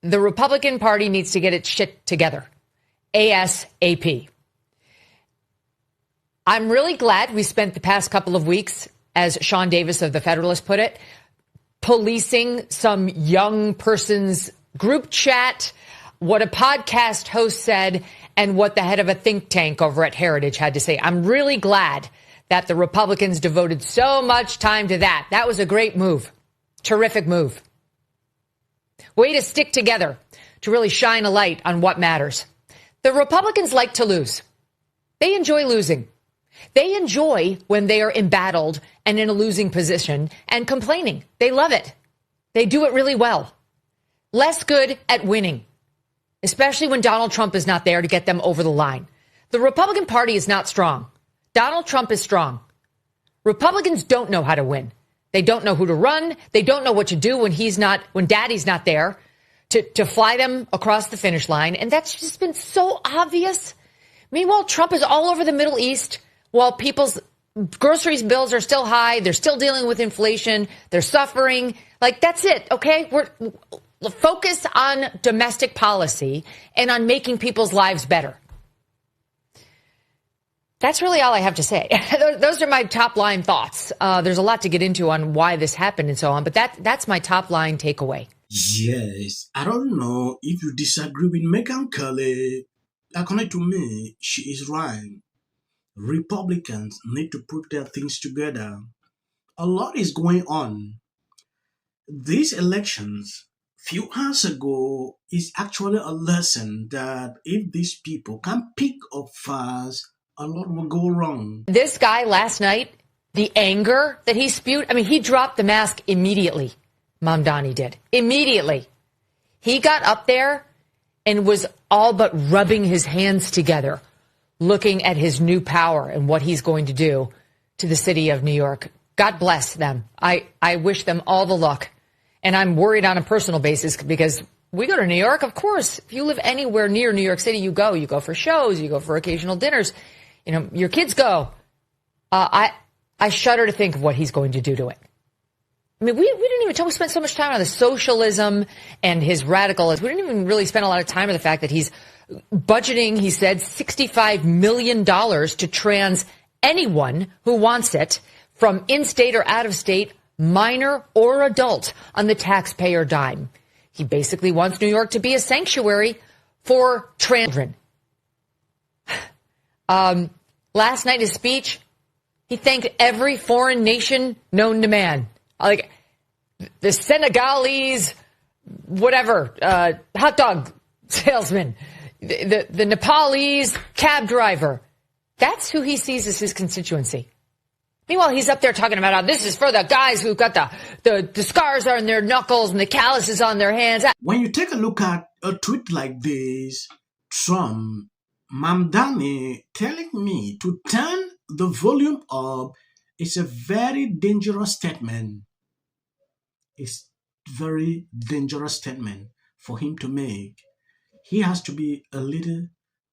The Republican Party needs to get its shit together. ASAP. I'm really glad we spent the past couple of weeks, as Sean Davis of The Federalist put it, policing some young person's group chat, what a podcast host said, and what the head of a think tank over at Heritage had to say. I'm really glad that the Republicans devoted so much time to that. That was a great move. Terrific move. Way to stick together, to really shine a light on what matters. The Republicans like to lose. They enjoy losing. They enjoy when they are embattled and in a losing position and complaining. They love it. They do it really well. Less good at winning, especially when Donald Trump is not there to get them over the line. The Republican Party is not strong. Donald Trump is strong. Republicans don't know how to win. They don't know who to run. They don't know what to do when daddy's not there to fly them across the finish line. And that's just been so obvious. Meanwhile, Trump is all over the Middle East while people's groceries bills are still high. They're still dealing with inflation. They're suffering. Like, that's it. OK, we're focus on domestic policy and on making people's lives better. That's really all I have to say. Those are my top line thoughts. There's a lot to get into on why this happened and so on, but that's my top line takeaway. Yes, I don't know if you disagree with Megyn Kelly. According to me, she is right. Republicans need to put their things together. A lot is going on. These elections, few hours ago, is actually a lesson that if these people can pick up fast, a lot will go wrong. This guy last night, the anger that he spewed, I mean, he dropped the mask immediately. Mamdani did. Immediately. He got up there and was all but rubbing his hands together, looking at his new power and what he's going to do to the city of New York. God bless them. I wish them all the luck. And I'm worried on a personal basis because we go to New York, of course. If you live anywhere near New York City, you go. You go for shows. You go for occasional dinners. You know, your kids go. I shudder to think of what he's going to do to it. I mean, we didn't even talk. We spent so much time on the socialism and his radicalism. We didn't even really spend a lot of time on the fact that he's budgeting, he said, $65 million to trans anyone who wants it from in-state or out-of-state, minor or adult, on the taxpayer dime. He basically wants New York to be a sanctuary for trans children. Last night, his speech, he thanked every foreign nation known to man. Like the Senegalese, whatever, hot dog salesman, the Nepalese cab driver. That's who he sees as his constituency. Meanwhile, he's up there talking about how this is for the guys who got the scars on their knuckles and the calluses on their hands. When you take a look at a tweet like this, Trump, Mamdani telling me to turn the volume up is a very dangerous statement. It's a very dangerous statement for him to make. He has to be a little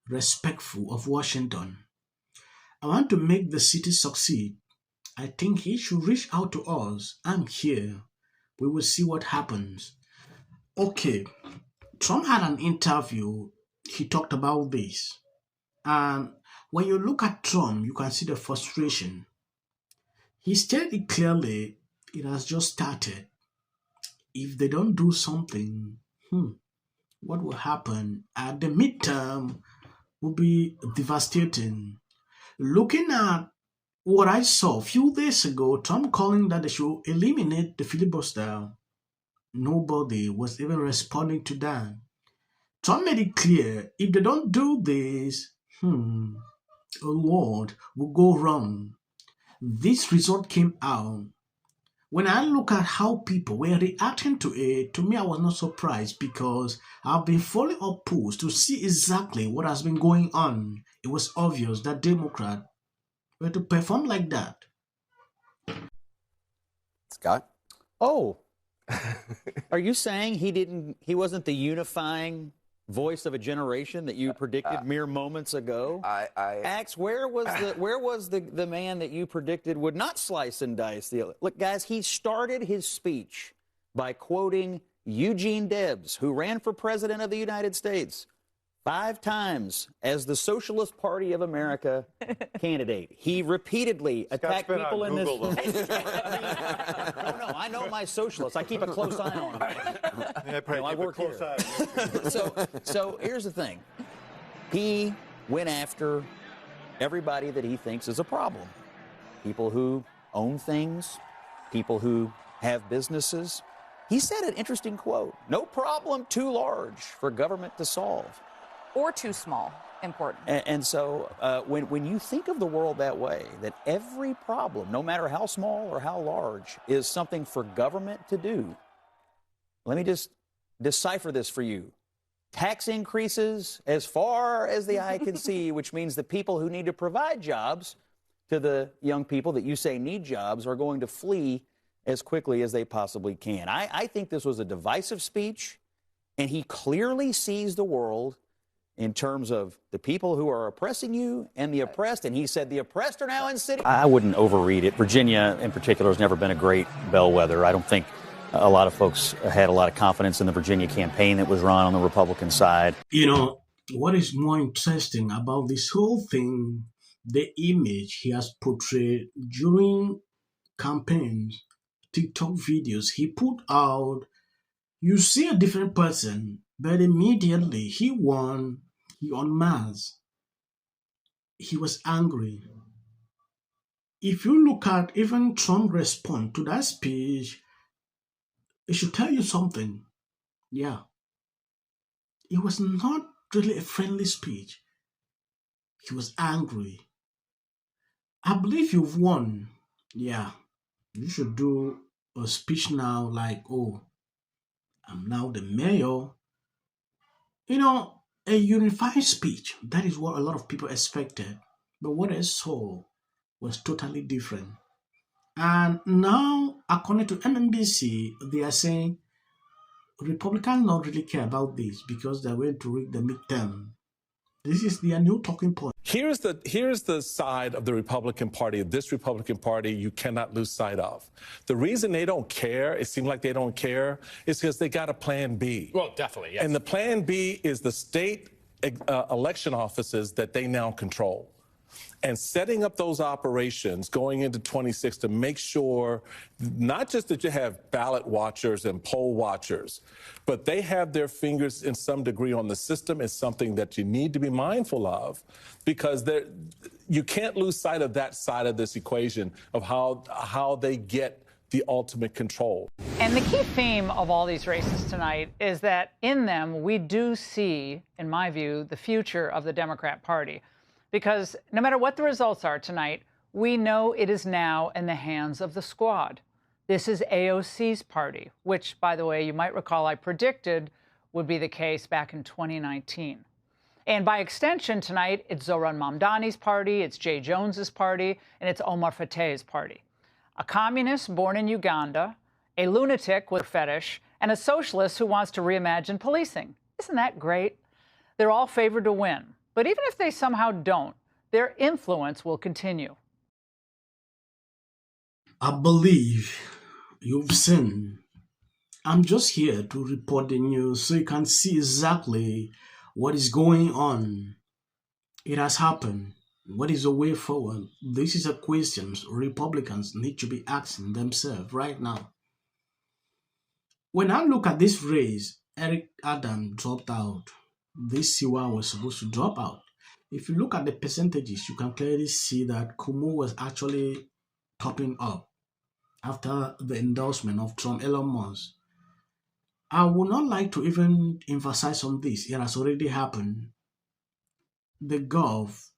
respectful of Washington. I want to make the city succeed. I think he should reach out to us. I'm here. We will see what happens. Okay, Trump had an interview. He talked about this. And when you look at Trump, you can see the frustration. He stated clearly it has just started. If they don't do something, what will happen at the midterm will be devastating. Looking at what I saw a few days ago, Trump calling that they should eliminate the filibuster, nobody was even responding to that. Trump made it clear, if they don't do this, a lot will go wrong. This result came out. When I look at how people were reacting to it, to me, I was not surprised because I've been following up polls to see exactly what has been going on. It was obvious that Democrats were to perform like that. Scott? Oh, are you saying he wasn't the unifying voice of a generation that you predicted mere moments ago? Axe, where was the man that you predicted would not slice and dice the? Look, guys, he started his speech by quoting Eugene Debs, who ran for president of the United States 5 times as the Socialist Party of America candidate. He repeatedly attacked people in this. No, I know my socialists. I keep a close eye on them. I work here. So here's the thing. He went after everybody that he thinks is a problem. People who own things, people who have businesses. He said an interesting quote: "No problem too large for government to solve." Or too small, important. And so when you think of the world that way, that every problem, no matter how small or how large, is something for government to do, let me just decipher this for you. Tax increases as far as the eye can see, which means the people who need to provide jobs to the young people that you say need jobs are going to flee as quickly as they possibly can. I think this was a divisive speech, and he clearly sees the world in terms of the people who are oppressing you and the oppressed. And he said the oppressed are now in city. I wouldn't overread it. Virginia, in particular, has never been a great bellwether. I don't think a lot of folks had a lot of confidence in the Virginia campaign that was run on the Republican side. You know, what is more interesting about this whole thing, the image he has portrayed during campaigns, TikTok videos he put out, you see a different person, but immediately he won. He unmasked. He was angry. If you look at even Trump's response to that speech, it should tell you something. Yeah. It was not really a friendly speech. He was angry. I believe you've won. Yeah. You should do a speech now like, oh, I'm now the mayor. You know, a unified speech, that is what a lot of people expected. But what I saw was totally different. And now, according to MMBC, they are saying Republicans don't really care about this because they're going to rig the midterm. This is their new talking point. Here's the side of the Republican Party, this Republican Party, you cannot lose sight of. The reason they don't care, it seems like they don't care, is because they got a plan B. Well, definitely, yes. And the plan B is the state election offices that they now control. And setting up those operations going into 26 to make sure not just that you have ballot watchers and poll watchers, but they have their fingers in some degree on the system is something that you need to be mindful of, because you can't lose sight of that side of this equation of how they get the ultimate control. And the key theme of all these races tonight is that in them we do see, in my view, the future of the Democrat Party. Because no matter what the results are tonight, we know it is now in the hands of the squad. This is AOC's party, which, by the way, you might recall I predicted would be the case back in 2019. And by extension tonight, it's Zohran Mamdani's party, it's Jay Jones's party, and it's Omar Fateh's party. A communist born in Uganda, a lunatic with a fetish, and a socialist who wants to reimagine policing. Isn't that great? They're all favored to win. But even if they somehow don't, their influence will continue. I believe you've seen. I'm just here to report the news so you can see exactly what is going on. It has happened. What is the way forward? This is a question Republicans need to be asking themselves right now. When I look at this race, Eric Adams dropped out. This Siwa was supposed to drop out. If you look at the percentages, you can clearly see that Cuomo was actually topping up after the endorsement of Trump Elon Musk. I would not like to even emphasize on this. It has already happened. The Gov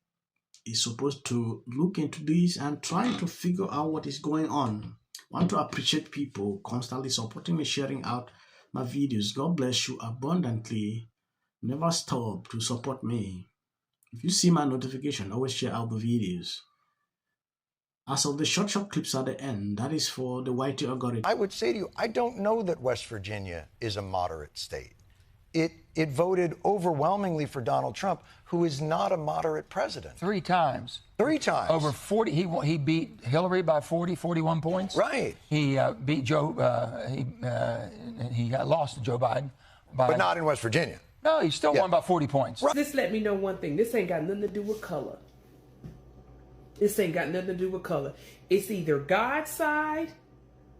is supposed to look into this and try to figure out what is going on. I want to appreciate people constantly supporting me, sharing out my videos. God bless you abundantly. Never stop to support me. If you see my notification, always share out the videos. As of the short clips at the end, that is for the YT algorithm. I would say to you, I don't know that West Virginia is a moderate state. it voted overwhelmingly for Donald Trump, who is not a moderate president. 3 times. 3 times. Over 40. He beat Hillary by 41 points. Right. He beat Joe. He got lost to Joe Biden. But not in West Virginia. No, he still won by 40 points. Right. This let me know one thing. This ain't got nothing to do with color. This ain't got nothing to do with color. It's either God's side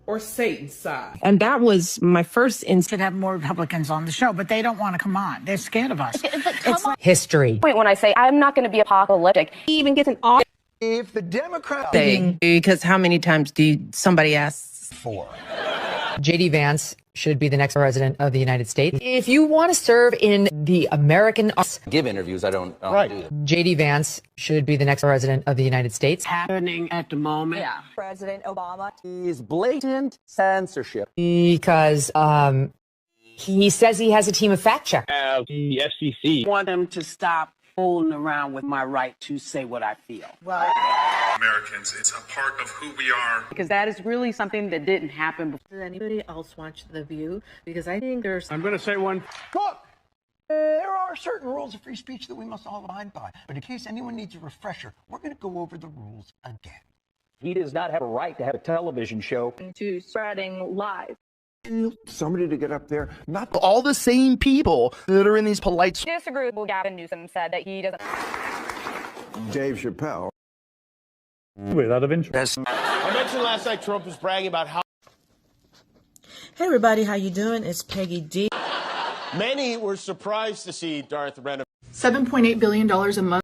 or Satan's side. And that was my first instinct. To have more Republicans on the show, but they don't want to come on. They're scared of us. It's history. Wait, when I say I'm not going to be apocalyptic, he even gets an off. If the Democrats... Because how many times somebody asks for? J.D. Vance should be the next president of the United States. If you want to serve in the American... Give interviews, I don't do them. J.D. Vance should be the next president of the United States. Happening at the moment. Yeah. President Obama. Is blatant censorship. Because he says he has a team of fact checkers. The FCC. Want them to stop fooling around with my right to say what I feel. Well, Americans, it's a part of who we are. Because that is really something that didn't happen before. Does anybody else watch The View? Because I think there's... I'm going to say one. Look, there are certain rules of free speech that we must all abide by. But in case anyone needs a refresher, we're going to go over the rules again. He does not have a right to have a television show. To spreading lies. Somebody to get up there, not all the same people that are in these polite... Disagree with what Gavin Newsom said that he doesn't... Dave Chappelle. Without of interest. I mentioned last night Trump was bragging about how... Hey everybody, how you doing? It's Peggy D. Many were surprised to see Darth Renovation. $7.8 billion a month.